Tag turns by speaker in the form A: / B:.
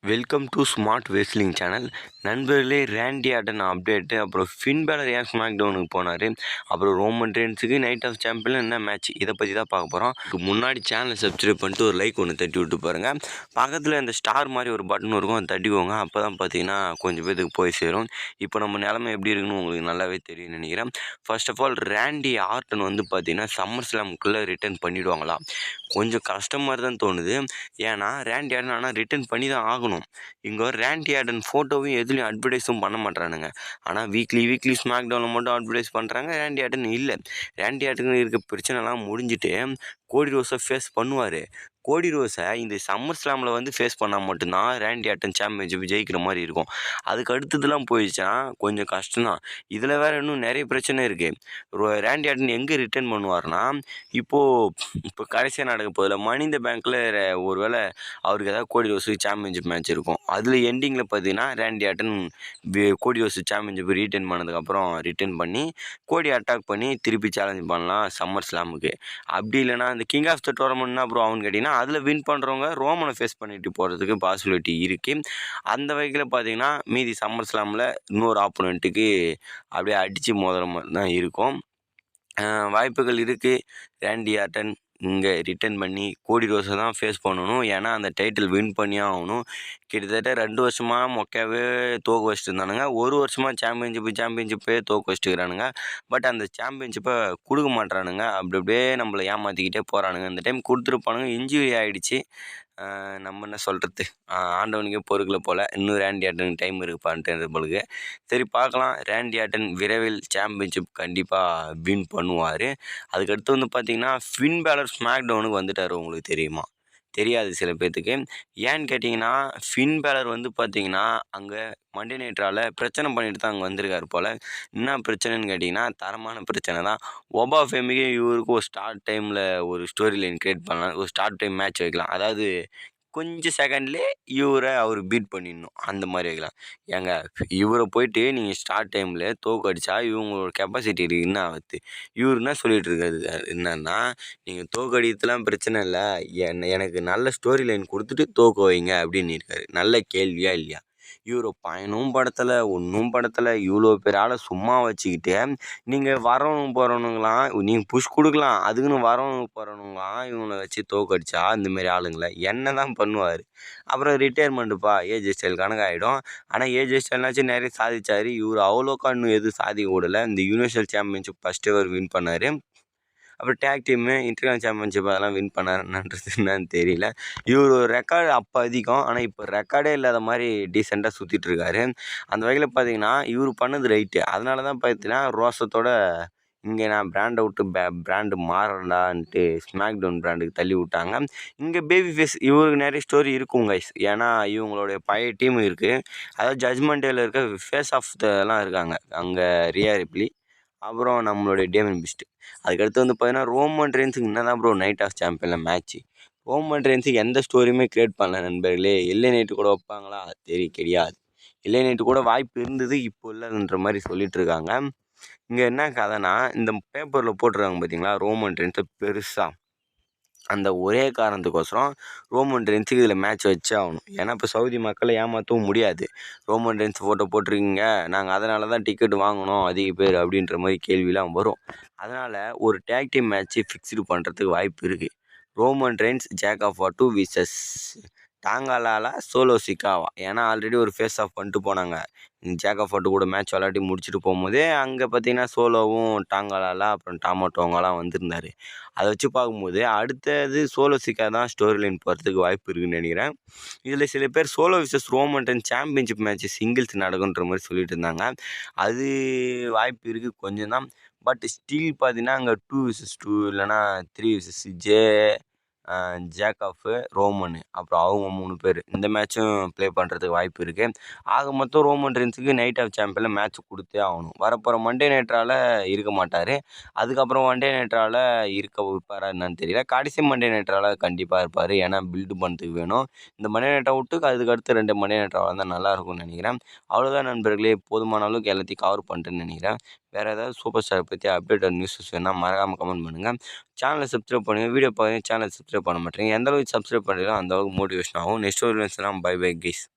A: Welcome to smart wrestling channel. நண்பர்களே, ரேண்டி Ardern update, அப்புறம் fin baler ஏன் ஸ்மாக் டவுனுக்கு போனார், அப்புறம் ரோமன் ரெயின்ஸுக்கு நைட் ஆஃப் சாம்பியன் என்ன மேட்ச், இதை பற்றி தான் பார்க்க போகிறோம். இதுக்கு முன்னாடி சேனலை சப்ஸ்கிரைப் பண்ணிட்டு ஒரு லைக் ஒன்று தட்டி விட்டு பாருங்கள். பக்கத்தில் இந்த ஸ்டார் மாதிரி ஒரு பட்டன் இருக்கும், அதை தட்டிக்கோங்க. அப்போ தான் பார்த்தீங்கன்னா கொஞ்சம் பேருக்கு போய் சேரும். இப்போ நம்ம நிலமை எப்படி இருக்குன்னு உங்களுக்கு நல்லாவே தெரியும் நினைக்கிறேன். ஃபர்ஸ்ட் ஆஃப் ஆல், ரேண்டி ஆர்டன் வந்து பார்த்தீங்கன்னா சம்மர் ஸ்லாமுக்குள்ளே ரிட்டர்ன் பண்ணிவிடுவாங்களா? கொஞ்சம் கஷ்டம் மாதிரி தான் தோணுது. ஏன்னா ரேண்டி ஆர்டன் ஆனால் ரிட்டர்ன் பண்ணி தான் ஆகணும். இங்கே ரேண்டி ஆர்டன் ஃபோட்டோவும் எதுலையும் அட்வர்டைஸும் பண்ண மாட்டானுங்க. ஆனால் வீக்லி ஸ்மாக் டவுனில் மட்டும் அட்வர்டைஸ் பண்ணுறாங்க. ரேண்டி ஆர்டன் இல்லை. ரேண்டி ஆர்டன் இருக்க பிரச்சனைலாம் முடிஞ்சுட்டு கோடி ரோஸை ஃபேஸ் பண்ணுவார். கோடி ரோஸை இந்த சம்மர் ஸ்லாமில் வந்து ஃபேஸ் பண்ணால் மட்டும்தான் ரேண்டி ஆர்டன் சாம்பியன்ஷிப் ஜெயிக்கிற மாதிரி இருக்கும். அதுக்கு அடுத்ததுலாம் போயிடுச்சுன்னா கொஞ்சம் கஷ்டம்தான். இதில் வேறு இன்னும் நிறைய பிரச்சனை இருக்குது. ரேண்டி ஆர்டன் எங்கே ரிட்டர்ன் பண்ணுவார்னா, இப்போ கடைசியாக நடக்க போதில் மணி இந்த பேங்க்கில் ஒரு வேளை அவருக்கு ஏதாவது கோடி ரோஸுக்கு சாம்பியன்ஷிப் மேட்ச் இருக்கும். அதில் எண்டிங்கில் பார்த்தீங்கன்னா ரேண்டி ஆர்டன் கோடி ரோஸு சாம்பியன்ஷிப் ரிட்டர்ன் பண்ணி கோடி அட்டாக் பண்ணி திருப்பி சேலஞ்ச் பண்ணலாம் சம்மர் ஸ்லாமுக்கு. அப்படி இல்லைனா இந்த கிங் ஆஃப் த டோர்னமெண்ட்னா அப்புறம் அவனு கேட்டிங்கன்னா அதில் வின் பண்ணுறவங்க ரோமனை ஃபேஸ் பண்ணிட்டு போகிறதுக்கு பாசிபிலிட்டி இருக்குது. அந்த வகையில் பார்த்தீங்கன்னா மீதி சம்மர் ஸ்லாமில் இன்னொரு ஆப்போனண்ட்டுக்கு அப்படியே அடித்து மோதுற மாதிரி தான் இருக்கும். வாய்ப்புகள் இருக்குது. ரேண்டி ஆர்டன் இங்கே ரிட்டர்ன் பண்ணி கோடி ரோஸை தான் ஃபேஸ் பண்ணணும். ஏன்னா அந்த டைட்டில் வின் பண்ணியே ஆகணும். கிட்டத்தட்ட 2 வருஷமாக மொக்கையாகவே தோக்க வச்சுட்டு இருந்தானுங்க. 1 வருஷமாக சாம்பியன்ஷிப்பே தோக்க வச்சுட்டுக்கிறானுங்க. பட் அந்த சாம்பியன்ஷிப்பை கொடுக்க மாட்றானுங்க. அப்படியே நம்மளை ஏமாற்றிக்கிட்டே போகிறானுங்க. இந்த டைம் கொடுத்துருப்பானுங்க. இன்ஜுரி ஆகிடுச்சு. நம்ம என்ன சொல்கிறது, ஆண்டவனுக்கே பொறுக்கல போல். இன்னும் ரேண்டி ஆர்டனுக்கு டைம் இருக்குப்பான்ட்டு பொழுது. சரி பார்க்கலாம். ரேண்டி ஆர்டன் விரைவில் சாம்பியன்ஷிப் கண்டிப்பாக வின் பண்ணுவார். அதுக்கடுத்து வந்து பார்த்திங்கன்னா ஃபின் பேலர் ஸ்மாக் டவுனுக்கு வந்துட்டார். உங்களுக்கு தெரியுமா? தெரியாது சில பேர்த்துக்கு. ஏன்னு கேட்டிங்கன்னா, ஃபின் பேலர் வந்து பார்த்திங்கன்னா அங்கே மண்டே நைட்ரால் பிரச்சனை பண்ணிட்டு தான் அங்கே வந்திருக்காரு போல். என்ன பிரச்சனைன்னு கேட்டிங்கன்னா தரமான பிரச்சனை தான். ஒபா ஃபேமிக்கு இவருக்கு ஒரு ஸ்டார்ட் டைமில் ஒரு ஸ்டோரி லைன் க்ரியேட் பண்ணலாம். ஒரு ஸ்டார்ட் டைம் மேட்ச் வைக்கலாம். அதாவது கொஞ்சம் செகண்ட்லேயே அவர் பீட் பண்ணிடணும். அந்த மாதிரி வைக்கலாம். ஏங்க, இவரை போயிட்டு நீங்கள் ஸ்டார்ட் டைமில் தோக்கடிச்சா இவங்களோட கெப்பாசிட்டி இருக்குது. என்ன ஆகுது? இவர் என்ன சொல்லிட்டு இருக்காரு என்னன்னா, நீங்கள் தோக்கடித்தலாம் பிரச்சனை இல்லை, எனக்கு நல்ல ஸ்டோரி லைன் கொடுத்துட்டு தோக்க வைங்க அப்படின்னு இருக்காரு. நல்ல கேள்வியா இல்லையா? இவரை பயனும் படுத்தலை, ஒன்றும் படுத்தலை. இவ்வளோ பேர் ஆளை சும்மா வச்சுக்கிட்டு நீங்கள் வரவனுங்க போகிறவனுங்களாம் நீங்கள் புஷ் கொடுக்கலாம். அதுக்குன்னு வரவனுங்க போகிறவனுங்களாம் இவங்களை வச்சு தோக்கடிச்சா இந்தமாரி ஆளுங்களை என்ன தான் பண்ணுவார்? அப்புறம் ரிட்டையர்மெண்ட்டுப்பா ஏஜே ஸ்டைல் கணக்காகிடும். ஆனால் ஏஜே ஸ்டைல்னாச்சும் நிறைய சாதிச்சார். இவர் அவ்வளோக்கா இன்னும் எதுவும் சாதிக்க விடலை. இந்த யூனிவர்சல் சாம்பியன்ஷிப் ஃபஸ்ட்டு அவர் வின் பண்ணார். அப்புறம் டேக் டீமு, இன்டர்நேஷனல் சாம்பியன்ஷிப் அதெல்லாம் வின் பண்ணாருன்றது என்னன்னு தெரியல. இவர் ஒரு ரெக்கார்டு அப்போ அதிகம். ஆனால் இப்போ ரெக்கார்டே இல்லாத மாதிரி டீசெண்டாக சுற்றிட்டுருக்காரு. அந்த வகையில் பார்த்தீங்கன்னா இவர் பண்ணது ரைட்டு. அதனால தான் பார்த்தீங்கன்னா ரோசத்தோட இங்கே நான் பிராண்டை விட்டு பிராண்டு மாறலான்ட்டு ஸ்மாக் டவுன் பிராண்டுக்கு தள்ளி விட்டாங்க. இங்கே பேபி ஃபேஸ் இவருக்கு நிறைய ஸ்டோரி இருக்கும் கைஸ். ஏன்னா இவங்களுடைய பழைய டீம் இருக்குது. அதாவது ஜட்ஜ்மெண்ட் டேயில் இருக்க ஃபேஸ் ஆஃப் எல்லாம் இருக்காங்க. அங்கே ரியா ரிப்ளி, அப்புறம் நம்மளுடைய டேமன் பிஸ்ட். அதுக்கடுத்து வந்து பார்த்தீங்கன்னா ரோமன் ரெயின்ஸுக்கு என்ன தான் ப்ரோ நைட் ஆஃப் சாம்பியனில் மேட்ச்சு. ரோமன் ரெயின்ஸுக்கு எந்த ஸ்டோரியுமே க்ரியேட் பண்ணல நண்பர்களே. எல்ஏ நைட்டு கூட வைப்பாங்களா? கிடையாது. எல்ஏ நைட்டு கூட வாய்ப்பு இருந்தது, இப்போ இல்லைன்ற மாதிரி சொல்லிட்டு இருக்காங்க. இங்கே என்ன கதைனா, இந்த பேப்பரில் போட்டிருக்காங்க பார்த்தீங்களா, ரோமன் ரெயின்ஸை பெருசாக அந்த ஒரே காரணத்துக்கோசரம் ரோமன் ரெயின்ஸுக்கு இதில் மேட்ச் வச்சே ஆகணும். ஏன்னா இப்போ சவுதி மக்களை ஏமாற்றவும் முடியாது. ரோமன் ரெயின்ஸ் ஃபோட்டோ போட்டிருக்கீங்க, நாங்கள் அதனால தான் டிக்கெட் வாங்கினோம் அதிக பேர் அப்படின்ற மாதிரி கேள்விலாம் வரும். அதனால் ஒரு டேக் டீம் மேட்ச்சு ஃபிக்ஸ்டு பண்ணுறதுக்கு வாய்ப்பு இருக்குது. ரோமன் ரெயின்ஸ் ஜேக்கப் வாட்டு விசஸ் டாங்காலாலா சோலோ சிக்காவா. ஏன்னா ஆல்ரெடி ஒரு ஃபேஸ் ஆஃப் பண்ணிட்டு போனாங்க. ஜேக்கப் வாட்டு கூட மேட்ச் விளையாட்டி முடிச்சுட்டு போகும்போதே அங்கே பார்த்தீங்கன்னா சோலோவும் டாங்காலாலா அப்புறம் டாமோட்டோங்கலாம் வந்திருந்தார். அதை வச்சு பார்க்கும்போது அடுத்தது சோலோ சிக்கா தான் ஸ்டோரி லைன் போகிறதுக்கு வாய்ப்பு இருக்குதுன்னு நினைக்கிறேன். இதில் சில பேர் Solo versus Roman Reigns championship match singles நடக்குன்ற மாதிரி சொல்லிட்டு இருந்தாங்க. அது வாய்ப்பு இருக்குது கொஞ்சம் தான். பட் ஸ்டில் பார்த்தீங்கன்னா அங்கே 2 vs 2 இல்லைனா 3 vs ஜேக்கப்பு, ரோமனு, அப்புறம் அவங்க 3 பேர் இந்த மேட்ச்சும் ப்ளே பண்ணுறதுக்கு வாய்ப்பு இருக்குது. ஆக மொத்தம் ரோமன் ரெயின்ஸுக்கு நைட் ஆஃப் சாம்பியனில் மேட்ச் கொடுத்தே ஆகணும். வரப்போகிற மண்டே நைட்ரால் இருக்க மாட்டார். அதுக்கப்புறம் மண்டே நைட்ரால் இருக்க வைப்பாரா என்னன்னு தெரியல. கடைசி மண்டே நைட்ரால் கண்டிப்பாக இருப்பார். ஏன்னா பில்டு பண்ணுறதுக்கு வேணும். இந்த மண்டே நைட்டை விட்டு அதுக்கு அடுத்து 2 மண்டே நைட்ராக வந்தால் நல்லாயிருக்கும்னு நினைக்கிறேன். அவ்வளோதான் நண்பர்களே, போதுமான அளவுக்கு எல்லாத்தையும் கவர் பண்ணிட்டேன்னு நினைக்கிறேன். வேறு ஏதாவது சூப்பர் ஸ்டாரை பற்றி அப்டேட் நியூஸஸ் வேணால் மறக்காமல் கமெண்ட் பண்ணுங்கள். சேனலை சப்ஸ்கிரைப் பண்ணுங்கள். வீடியோ பார்க்குறீங்க, சேனலை சப்ஸ்கிரைப் பண்ண மாட்டேங்க. எந்த அளவுக்கு சப்ஸ்கிரைப் பண்ணுறீங்களோ அந்த அளவுக்கு மோட்டிவேஷன் ஆகும். நெக்ஸ்ட் ஒரு பை பை கைஸ்.